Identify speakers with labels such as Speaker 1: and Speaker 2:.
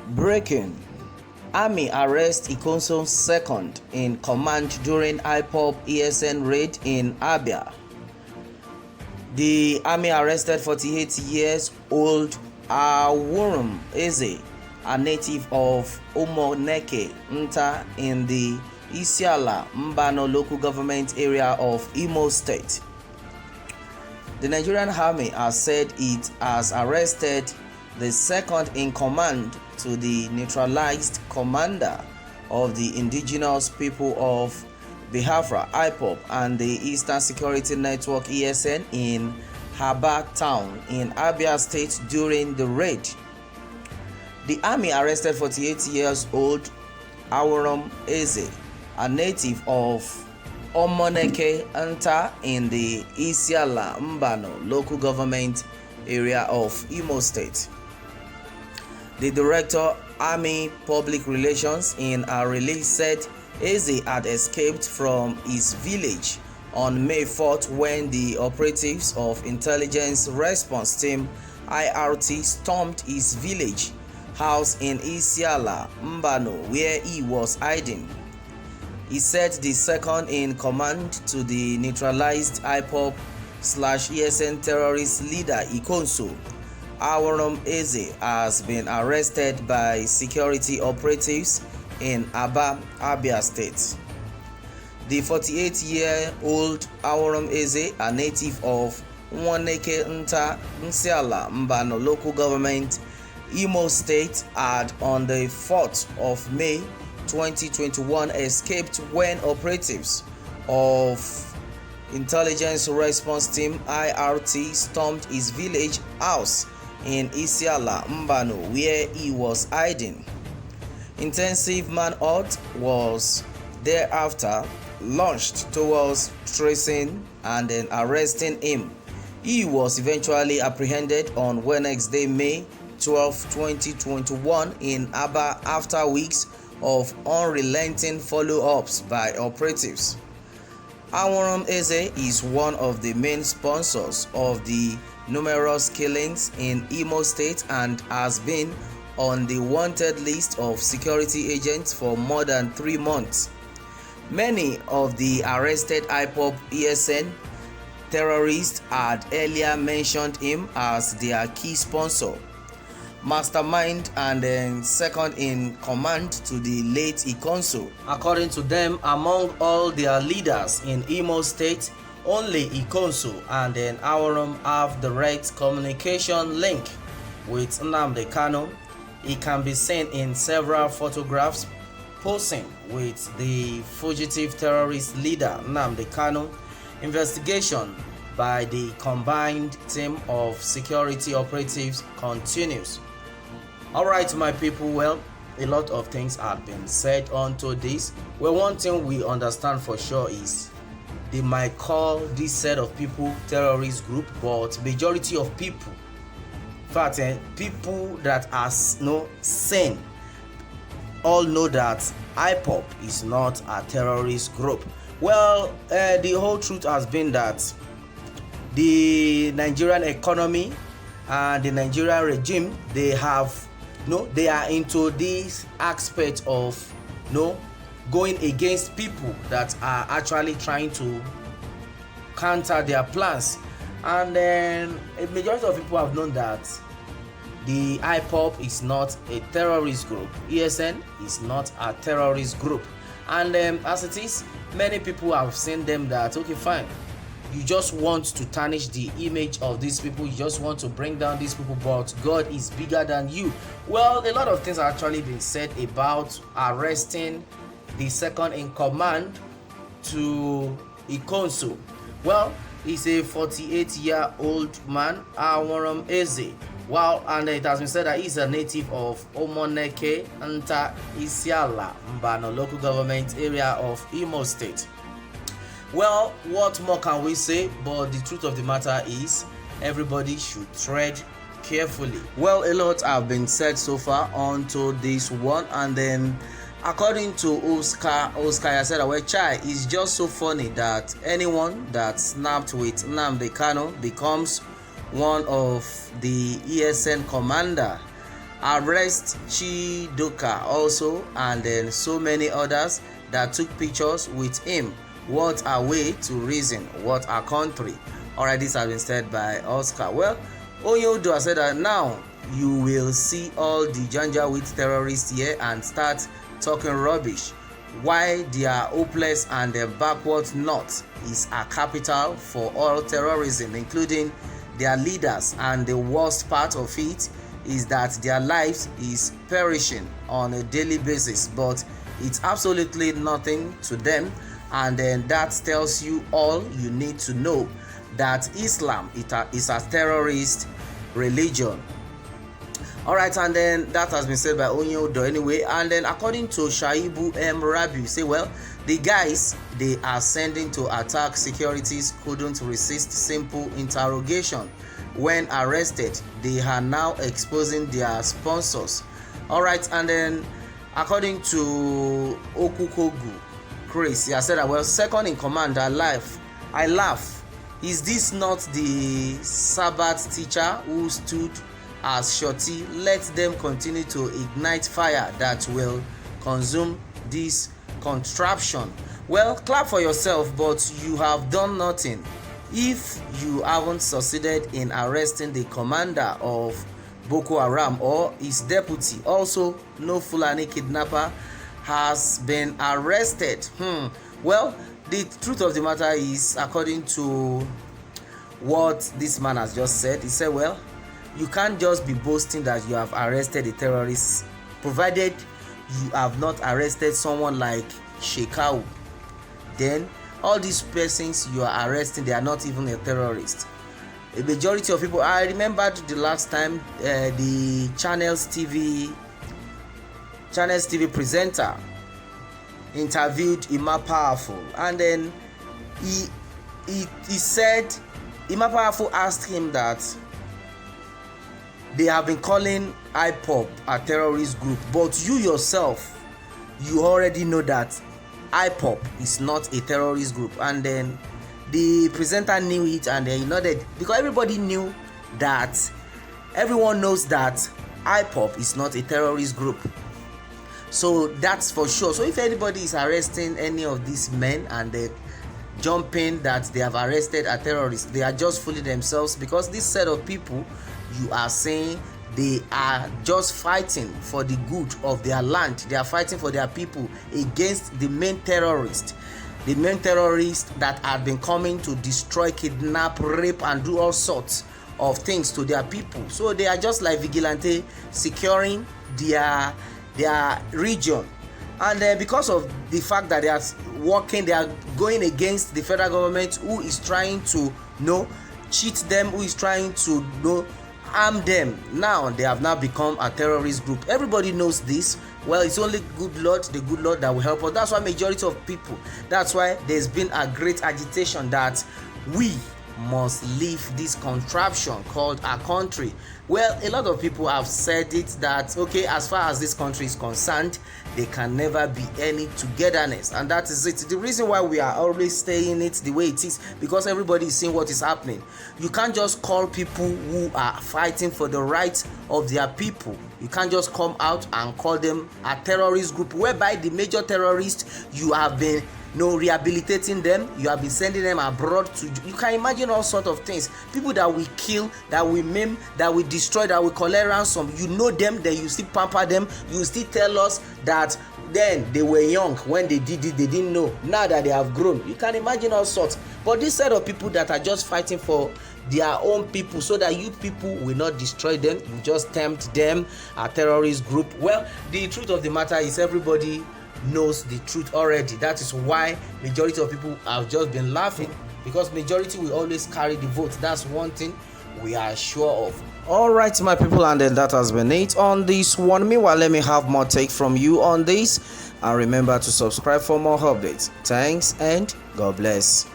Speaker 1: Breaking: Army arrests Ikonso second in command during IPOB ESN raid in Abia. The army arrested 48-year-old Ãrrēstēd, a native of Umoneke Nta in the Isiala Mbano local government area of Imo State. The Nigerian army has said it has arrested the second in command to the neutralized commander of the indigenous people of Biafra IPOB and the Eastern Security Network ESN in Abia town in Abia State during the raid. The army arrested 48-year-old Ãrrēstēd, a native of Umoneke Nta in the Isiala Mbano local government area of Imo State. The director, Army Public Relations, in a release said Ãrrēstēd had escaped from his village on May 4th when the operatives of Intelligence Response Team IRT stormed his village house in Isiala Mbano where he was hiding. He said the second in command to the neutralized IPOB/ESN terrorist leader Ikonso, Ãrrēstēd, has been arrested by security operatives in Abia State. The 48-year-old Ãrrēstēd, a native of Umoneke Nta, Isiala Mbano local government, Imo State, had on the 4th of May 2021 escaped when operatives of Intelligence Response Team IRT stormed his village house in Isiala Mbano where he was hiding. Intensive manhunt was thereafter launched towards tracing and then arresting him. He was eventually apprehended on Wednesday, May 12, 2021 in Abia after weeks of unrelenting follow-ups by operatives. Ãrrēstēd is one of the main sponsors of the numerous killings in Imo State and has been on the wanted list of security agents for more than 3 months. Many of the arrested IPOB ESN terrorists had earlier mentioned him as their key sponsor, mastermind, and then second in command to the late Ikonso. According to them, among all their leaders in Imo State, only Ikonso and then Ãrrēstēd have direct communication link with Nnamdi Kanu. He can be seen in several photographs posing with the fugitive terrorist leader Nnamdi Kanu. Investigation by the combined team of security operatives continues. Alright, my people, well, a lot of things have been said onto this. Well, one thing we understand for sure is they might call this set of people terrorist group, but majority of people, in fact, people that are sane, all know that IPOB is not a terrorist group. Well, the whole truth has been that the Nigerian economy and the Nigerian regime, they are into this aspect of going against people that are actually trying to counter their plans. And then a majority of people have known that the IPOB is not a terrorist group. ESN is not a terrorist group. And as it is, many people have seen them that, okay, fine, you just want to tarnish the image of these people, you just want to bring down these people, but God is bigger than you. Well, a lot of things have actually been said about arresting the second in command to Ikonso. Well, he's a 48-year-old man, Ãrrēstēd. Wow, and it has been said that he's a native of Umoneke Nta, Isiala Mbano local government area of Imo State. Well, what more can we say? But the truth of the matter is, everybody should tread carefully. Well, a lot have been said so far onto this one, and then according to Oscar said, well, Chai, it's just so funny that anyone that snapped with Nnamdi Kanu becomes one of the ESN commander. Ãrrēstēd also, and then so many others that took pictures with him. What a way to reason, what a country. Alright, this has been said by Oscar. Well, Onyodo said that now you will see all the Janjaweed terrorists here and start talking rubbish. Why they are hopeless and the backward north is a capital for all terrorism, including their leaders, and the worst part of it is that their lives is perishing on a daily basis, but it's absolutely nothing to them. And then that tells you all you need to know, that Islam is a terrorist religion. Alright, and then that has been said by Onyodo anyway. And then according to Shaibu M. Rabiu, say, well, the guys they are sending to attack securities couldn't resist simple interrogation. When arrested, they are now exposing their sponsors. Alright, and then according to Okukogu Chris, he has said that, well, second in command, I laugh. Is this not the Sabbath teacher who stood as shorty? Let them continue to ignite fire that will consume this contraption. Well, clap for yourself, but you have done nothing. If you haven't succeeded in arresting the commander of Boko Haram or his deputy, also no Fulani kidnapper has been arrested. Well, the truth of the matter is, according to what this man has just said, he said, well, you can't just be boasting that you have arrested a terrorist, provided you have not arrested someone like Shekau. Then all these persons you are arresting, they are not even a terrorist. A majority of people, I remembered the last time the Channels TV presenter interviewed Ima Powerful, and then he said, Ima Powerful asked him that they have been calling IPOB a terrorist group, but you yourself, you already know that IPOB is not a terrorist group. And then the presenter knew it, and then he nodded, because everybody knew that, everyone knows that IPOB is not a terrorist group. So that's for sure. So if anybody is arresting any of these men and they jumping that they have arrested a terrorist, they are just fooling themselves, because this set of people you are saying they are just fighting for the good of their land. They are fighting for their people against the main terrorists that have been coming to destroy, kidnap, rape, and do all sorts of things to their people. So they are just like vigilante, securing their region. And because of the fact that they are working, they are going against the federal government, who is trying to cheat them, who is trying to harm them. Now they have now become a terrorist group. Everybody knows this. Well, it's only the good Lord that will help us. That's why majority of people, that's why there's been a great agitation that we must leave this contraption called a country. Well, a lot of people have said it that, okay, as far as this country is concerned, there can never be any togetherness, and that is it. The reason why we are always saying it the way it is, because everybody is seeing what is happening. You can't just call people who are fighting for the rights of their people, you can't just come out and call them a terrorist group, whereby the major terrorists, you have been rehabilitating them, you have been sending them abroad to, you can imagine all sorts of things. People that we kill, that we maim, that we destroy, that we collect ransom, you know them, then you still pamper them, you still tell us that then they were young when they did it, they didn't know. Now that they have grown, you can imagine all sorts. But this set of people that are just fighting for their own people, so that you people will not destroy them, you just tempt them a terrorist group. Well, the truth of the matter is, everybody knows the truth already. That is why majority of people have just been laughing, because majority will always carry the vote. That's one thing we are sure of. All right, my people, and then that has been it on this one. Meanwhile, let me have more take from you on this, and remember to subscribe for more updates. Thanks and God bless.